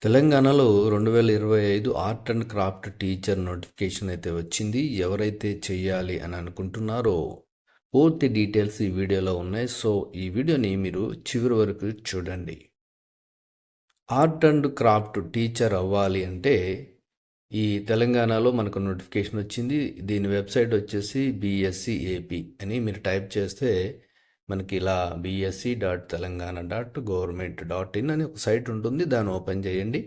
తెలంగాణలో 2025 art and craft teacher notification అయితే వచ్చింది. ఎవరైతే చెయ్యాలి అని అనుకుంటున్నారో పూర్తి డీటెయిల్స్ ఈ వీడియోలో ఉన్నాయి. సో ఈ వీడియోని మీరు చివరి వరకు చూడండి. ఆర్ట్ అండ్ క్రాఫ్ట్ టీచర్ అవ్వాలి అంటే ఈ తెలంగాణలో మనకు నోటిఫికేషన్ వచ్చింది. దీని వెబ్సైట్ వచ్చేసి BSc AP అని మీరు టైప్ చేస్తే మనకి ఇలా bsc.telangana.government.in అని ఒక సైట్ ఉంటుంది. దాన్ని ఓపెన్ చేయండి.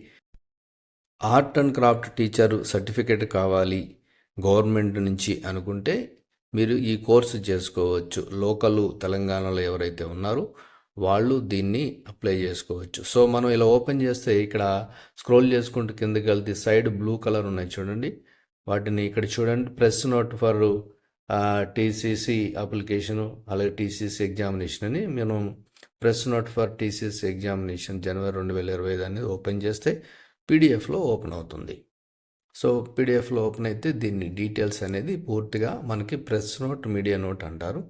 Art and craft teacher certificate కావాలి గవర్నమెంట్ నుంచి అనుకుంటే మీరు ఈ కోర్సు చేసుకోవచ్చు. లోకల్ తెలంగాణలో ఎవరైతే ఉన్నారో వాళ్ళు దీన్ని అప్లై చేసుకోవచ్చు. సో మనం ఇలా ఓపెన్ చేస్తే ఇక్కడ స్క్రోల్ చేసుకుంటూ కిందకి వెళ్తే సైడ్ బ్లూ కలర్ ఉన్నాయి చూడండి. వాటిని ఇక్కడ చూడండి, press note for TCC application, అలాగే TCC ఎగ్జామినేషన్ అని మనం press note for TCC examination జనవరి 2025 అనేది ఓపెన్ చేస్తే పీడిఎఫ్లో ఓపెన్ అవుతుంది. సో పీడిఎఫ్లో ఓపెన్ అయితే దీన్ని డీటెయిల్స్ అనేది పూర్తిగా మనకి ప్రెస్ నోట్, మీడియా నోట్ అంటారు.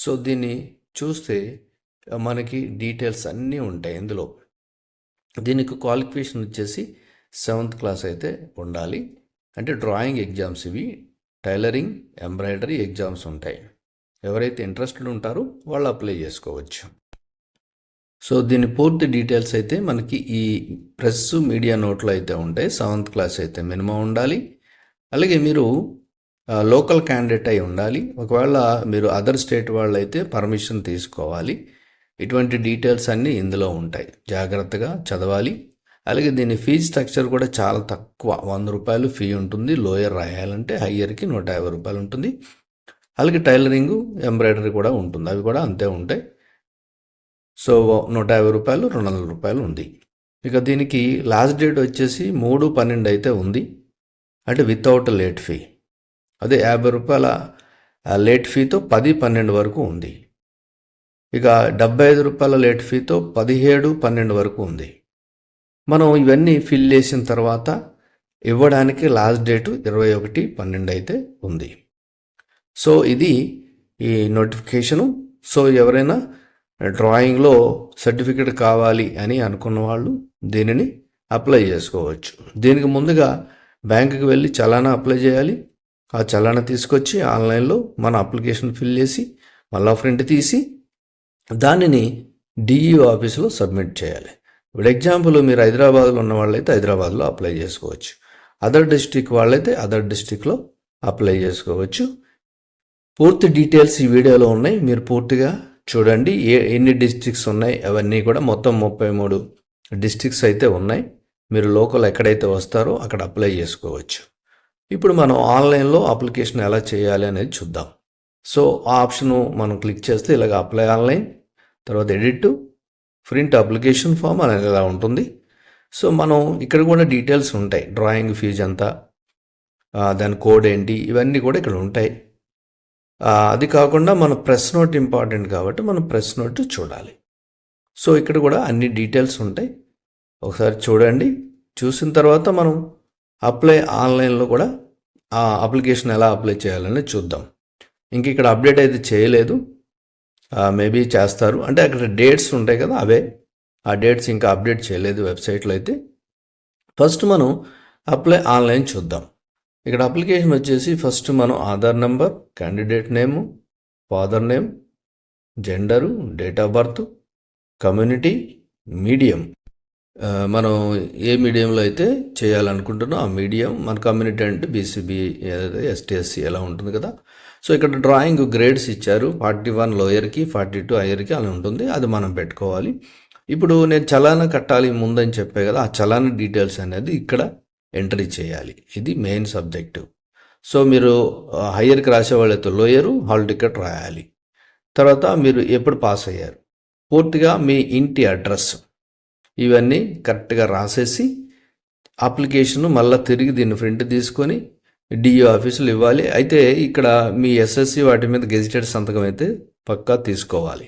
సో దీన్ని చూస్తే మనకి డీటెయిల్స్ అన్నీ ఉంటాయి ఇందులో. దీనికి క్వాలిఫికేషన్ వచ్చేసి 7th క్లాస్ అయితే ఉండాలి. అంటే డ్రాయింగ్ ఎగ్జామ్స్ ఇవి, టైలరింగ్, ఎంబ్రాయిడరీ ఎగ్జామ్స్ ఉంటాయి. ఎవరైతే ఇంట్రెస్టెడ్ ఉంటారో వాళ్ళు అప్లై చేసుకోవచ్చు. సో దీని పూర్తి డీటెయిల్స్ అయితే మనకి ఈ ప్రెస్ మీడియా నోట్లో అయితే ఉంటాయి. 7th క్లాస్ అయితే మినిమం ఉండాలి. అలాగే మీరు లోకల్ క్యాండిడేట్ అయి ఉండాలి. ఒకవేళ మీరు అదర్ స్టేట్ వాళ్ళు అయితే పర్మిషన్ తీసుకోవాలి. ఇటువంటి డీటెయిల్స్ అన్నీ ఇందులో ఉంటాయి. జాగ్రత్తగా చదవాలి. అలాగే దీని ఫీజు స్ట్రక్చర్ కూడా చాలా తక్కువ, 100 రూపాయలు ఫీ ఉంటుంది. లోయర్ రాయాలంటే, హయ్యర్కి 150 రూపాయలు ఉంటుంది. అలాగే టైలరింగ్, ఎంబ్రాయిడరీ కూడా ఉంటుంది, అవి కూడా అంతే ఉంటాయి. సో 150 రూపాయలు, 200 రూపాయలు ఉంది. ఇక దీనికి లాస్ట్ డేట్ వచ్చేసి 3/12 అయితే ఉంది. అంటే వితౌట్ లేట్ ఫీ. అదే 50 రూపాయల లేట్ ఫీతో 10/12 వరకు ఉంది. ఇక 75 రూపాయల లేట్ ఫీతో 17/12 వరకు ఉంది. మనం ఇవన్నీ ఫిల్ చేసిన తర్వాత ఇవ్వడానికి లాస్ట్ డేటు 21/12 అయితే ఉంది. సో ఇది ఈ నోటిఫికేషను. సో ఎవరైనా డ్రాయింగ్లో సర్టిఫికేట్ కావాలి అని అనుకున్న వాళ్ళు దీనిని అప్లై చేసుకోవచ్చు. దీనికి ముందుగా బ్యాంకుకి వెళ్ళి చలానా అప్లై చేయాలి. ఆ చలానా తీసుకొచ్చి ఆన్లైన్లో మన అప్లికేషన్ ఫిల్ చేసి మళ్ళీ ప్రింట్ తీసి దానిని DEO ఆఫీసులో సబ్మిట్ చేయాలి. ఇప్పుడు ఎగ్జాంపుల్ మీరు హైదరాబాద్లో ఉన్న వాళ్ళైతే హైదరాబాద్లో అప్లై చేసుకోవచ్చు. అదర్ డిస్ట్రిక్ట్ వాళ్ళైతే అదర్ డిస్ట్రిక్ట్లో అప్లై చేసుకోవచ్చు. పూర్తి డీటెయిల్స్ ఈ వీడియోలో ఉన్నాయి, మీరు పూర్తిగా చూడండి. ఎన్ని డిస్ట్రిక్ట్స్ ఉన్నాయి అవన్నీ కూడా, మొత్తం 33 డిస్ట్రిక్ట్స్ అయితే ఉన్నాయి. మీరు లోకల్ ఎక్కడైతే వస్తారో అక్కడ అప్లై చేసుకోవచ్చు. ఇప్పుడు మనం ఆన్లైన్లో అప్లికేషన్ ఎలా చేయాలి అనేది చూద్దాం. సో ఆ ఆప్షను మనం క్లిక్ చేస్తే ఇలాగ అప్లై ఆన్లైన్, తర్వాత ఎడిట్, ప్రింట్ అప్లికేషన్ ఫామ్ అనేది ఇలా ఉంటుంది. సో మనం ఇక్కడ కూడా డీటెయిల్స్ ఉంటాయి. డ్రాయింగ్ ఫీజు ఎంత, దాని కోడ్ ఏంటి, ఇవన్నీ కూడా ఇక్కడ ఉంటాయి. అది కాకుండా మన ప్రెస్ నోట్ ఇంపార్టెంట్ కాబట్టి మనం ప్రెస్ నోట్ చూడాలి. సో ఇక్కడ కూడా అన్ని డీటెయిల్స్ ఉంటాయి. ఒకసారి చూడండి. చూసిన తర్వాత మనం అప్లై ఆన్లైన్లో కూడా ఆ అప్లికేషన్ ఎలా అప్లై చేయాలని చూద్దాం. ఇంక ఇక్కడ అప్డేట్ అయితే చేయలేదు, మేబీ చేస్తారు. అంటే అక్కడ డేట్స్ ఉంటాయి కదా, అవే ఆ డేట్స్ ఇంకా అప్డేట్ చేయలేదు వెబ్సైట్లో అయితే. ఫస్ట్ మనం అప్లై ఆన్లైన్ చూద్దాం. ఇక్కడ అప్లికేషన్ వచ్చేసి ఫస్ట్ మనం Aadhaar number, candidate name, father name, gender, date of birth, community, medium, మనం ఏ మీడియంలో అయితే చేయాలనుకుంటున్నాం ఆ మీడియం. మన కమ్యూనిటీ అంటే BCB, ST SC ఎలా ఉంటుంది కదా. సో ఇక్కడ డ్రాయింగ్ గ్రేడ్స్ ఇచ్చారు. 41 లోయర్కి, 42 హయ్యర్కి అలా ఉంటుంది. అది మనం పెట్టుకోవాలి. ఇప్పుడు నేను చలానా కట్టాలి ముందని చెప్పే కదా, ఆ చలానా డీటెయిల్స్ అనేది ఇక్కడ ఎంట్రీ చేయాలి. ఇది మెయిన్ సబ్జెక్టు. సో మీరు హయ్యర్కి రాసేవాళ్ళైతే లోయరు, హాల్ టికెట్ రాయాలి. తర్వాత మీరు ఎప్పుడు పాస్ అయ్యారు, పూర్తిగా మీ ఇంటి అడ్రస్, ఇవన్నీ కరెక్ట్గా రాసేసి అప్లికేషన్ మళ్ళీ తిరిగి దీన్ని ప్రింట్ తీసుకొని DEO ఆఫీసులో ఇవ్వాలి. అయితే ఇక్కడ మీ SSC వాటి మీద గెజిటెడ్ సంతకం అయితే పక్కా తీసుకోవాలి.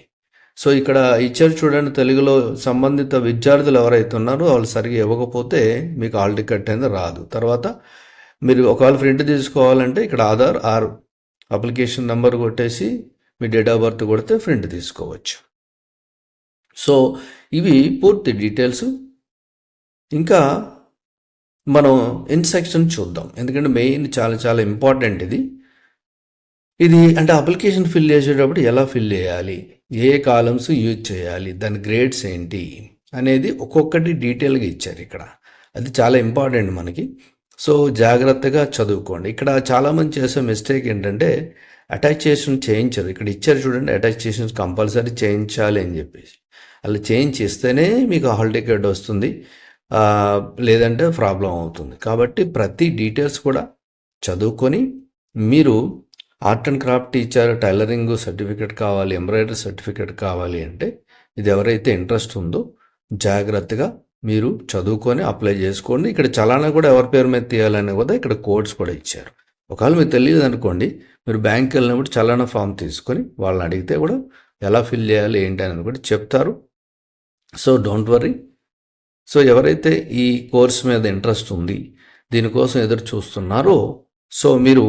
సో ఇక్కడ ఇచ్చారు చూడండి, తెలుగులో సంబంధిత విద్యార్థులు ఎవరైతే ఉన్నారో వాళ్ళు సరిగా ఇవ్వకపోతే మీకు హాల్ టికెట్ అనేది రాదు. తర్వాత మీరు ఒకవేళ ప్రింట్ తీసుకోవాలంటే ఇక్కడ ఆధార్ ఆర్ అప్లికేషన్ నెంబర్ కొట్టేసి మీ డేట్ ఆఫ్ బర్త్ కొడితే ప్రింట్ తీసుకోవచ్చు. సో ఇవి పూర్తి డీటెయిల్స్. ఇంకా మనం ఇన్స్ట్రక్షన్ చూద్దాం, ఎందుకంటే మెయిన్ చాలా చాలా ఇంపార్టెంట్ ఇది అంటే అప్లికేషన్ ఫిల్ చేసేటప్పుడు ఎలా ఫిల్ చేయాలి, ఏ కాలమ్స్ యూజ్ చేయాలి, దాని గ్రేడ్స్ ఏంటి అనేది ఒక్కొక్కటి డీటెయిల్గా ఇచ్చారు ఇక్కడ. అది చాలా ఇంపార్టెంట్ మనకి. సో జాగ్రత్తగా చదువుకోండి. ఇక్కడ చాలామంది చేసే మిస్టేక్ ఏంటంటే అటాచ్చేషన్ చేయించరు. ఇక్కడ ఇచ్చారు చూడండి, అటాచ్చేషన్స్ కంపల్సరీ చేయించాలి అని చెప్పేసి. అలా చేయించిస్తేనే మీకు హాల్ టికెట్ వస్తుంది, లేదంటే ప్రాబ్లం అవుతుంది. కాబట్టి ప్రతి డీటెయిల్స్ కూడా చదువుకొని మీరు art and craft teacher, tailoring certificate కావాలి, ఎంబ్రాయిడరీ సర్టిఫికేట్ కావాలి అంటే ఇది ఎవరైతే ఇంట్రెస్ట్ ఉందో జాగ్రత్తగా మీరు చదువుకొని అప్లై చేసుకోండి. ఇక్కడ చలానా కూడా ఎవరి పేరు మీద తీయాలని కూడా ఇక్కడ కోడ్స్ కూడా ఇచ్చారు. ఒకవేళ మీకు తెలియదు అనుకోండి, మీరు బ్యాంక్కి వెళ్ళినప్పుడు చలానా ఫామ్ తీసుకొని వాళ్ళని అడిగితే కూడా ఎలా ఫిల్ చేయాలి ఏంటి అని కూడా చెప్తారు. So don't worry. సో ఎవరైతే ఈ కోర్స్ మీద ఇంట్రెస్ట్ ఉంది, దీనికోసం ఎదురు చూస్తున్నారో, సో మీరు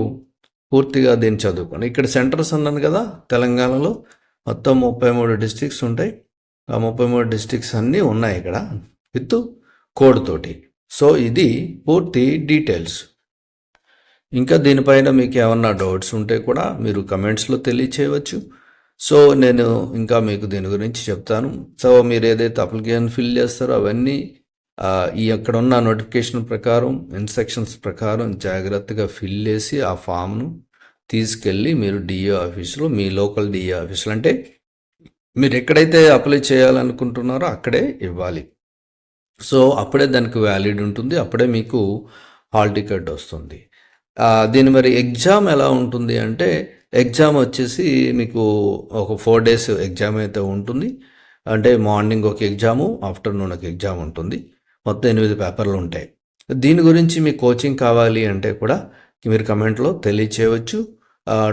పూర్తిగా దీన్ని చదువుకోండి. ఇక్కడ సెంటర్స్ అన్నాను కదా, తెలంగాణలో మొత్తం 33 డిస్ట్రిక్ట్స్ ఉంటాయి. ఆ 33 డిస్ట్రిక్ట్స్ అన్నీ ఉన్నాయి ఇక్కడ విత్ కోడ్ తోటి. సో ఇది పూర్తి డీటెయిల్స్. ఇంకా దీనిపైన మీకు ఏమన్నా డౌట్స్ ఉంటే కూడా మీరు కమెంట్స్లో తెలియచేయవచ్చు. సో నేను ఇంకా మీకు దీని గురించి చెప్తాను. సో మీరు ఏదైతే అప్లికేషన్ ఫిల్ చేస్తారో అవన్నీ ఈ అక్కడ ఉన్న నోటిఫికేషన్ ప్రకారం, ఇన్స్ట్రక్షన్స్ ప్రకారం జాగ్రత్తగా ఫిల్ చేసి ఆ ఫామ్ను తీసుకెళ్ళి మీరు డిఏ ఆఫీసులో, మీ లోకల్ డిఏ ఆఫీసులో అంటే మీరు ఎక్కడైతే అప్లై చేయాలనుకుంటున్నారో అక్కడే ఇవ్వాలి. సో అప్పుడే దానికి వ్యాలిడ్ ఉంటుంది, అప్పుడే మీకు హాల్ టికెట్ వస్తుంది. దీని మరి ఎగ్జామ్ ఎలా ఉంటుంది అంటే, ఎగ్జామ్ వచ్చేసి మీకు ఒక 4 days ఎగ్జామ్ అయితే ఉంటుంది. అంటే మార్నింగ్ ఒక ఎగ్జాము, ఆఫ్టర్నూన్ ఒక ఎగ్జామ్ ఉంటుంది. మొత్తం 8 పేపర్లు ఉంటాయి. దీని గురించి మీకు కోచింగ్ కావాలి అంటే కూడా మీరు కమెంట్లో తెలియచేయవచ్చు.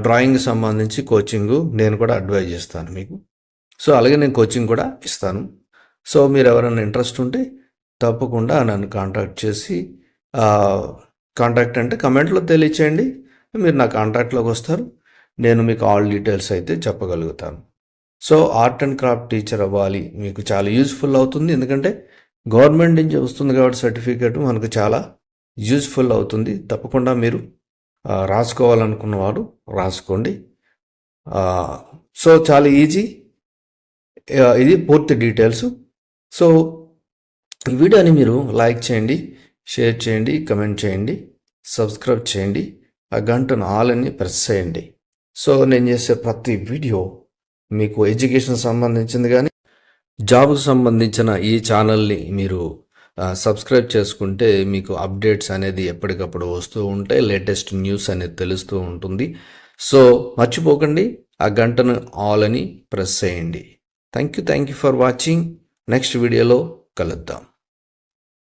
డ్రాయింగ్ సంబంధించి కోచింగ్ నేను కూడా అడ్వైజ్ చేస్తాను మీకు. సో అలాగే నేను కోచింగ్ కూడా ఇస్తాను. సో మీరు ఎవరైనా ఇంట్రెస్ట్ ఉంటే తప్పకుండా నన్ను కాంటాక్ట్ చేసి, కాంటాక్ట్ అంటే కమెంట్లో తెలియచేయండి, మీరు నా కాంటాక్ట్లోకి వస్తారు. నేను మీకు ఆల్ డీటెయిల్స్ అయితే చెప్పగలుగుతాను. So art and craft teacher అవ్వాలి, మీకు చాలా యూజ్ఫుల్ అవుతుంది. ఎందుకంటే గవర్నమెంట్ నుంచి వస్తుంది కాబట్టి సర్టిఫికేట్ మనకు చాలా యూజ్ఫుల్ అవుతుంది. తప్పకుండా మీరు రాసుకోవాలనుకున్నవాడు రాసుకోండి. సో చాలా ఈజీ, ఇది పూర్తి డీటెయిల్స్. సో ఈ వీడియోని మీరు లైక్ చేయండి, షేర్ చేయండి, కమెంట్ చేయండి, సబ్స్క్రైబ్ చేయండి, ఆ గంటను ఆల్ అని ప్రెస్ చేయండి. సో నేను చేసే ప్రతి వీడియో మీకు ఎడ్యుకేషన్ సంబంధించింది కానీ జాబ్కు సంబంధించిన ఈ ఛానల్ని మీరు సబ్స్క్రైబ్ చేసుకుంటే మీకు అప్డేట్స్ అనేది ఎప్పటికప్పుడు వస్తూ ఉంటాయి, లేటెస్ట్ న్యూస్ అనేది తెలుస్తూ ఉంటుంది. సో మర్చిపోకండి, ఆ గంటను ఆల్ అని ప్రెస్ చేయండి. Thank you for watching. Next వీడియోలో కలుద్దాం.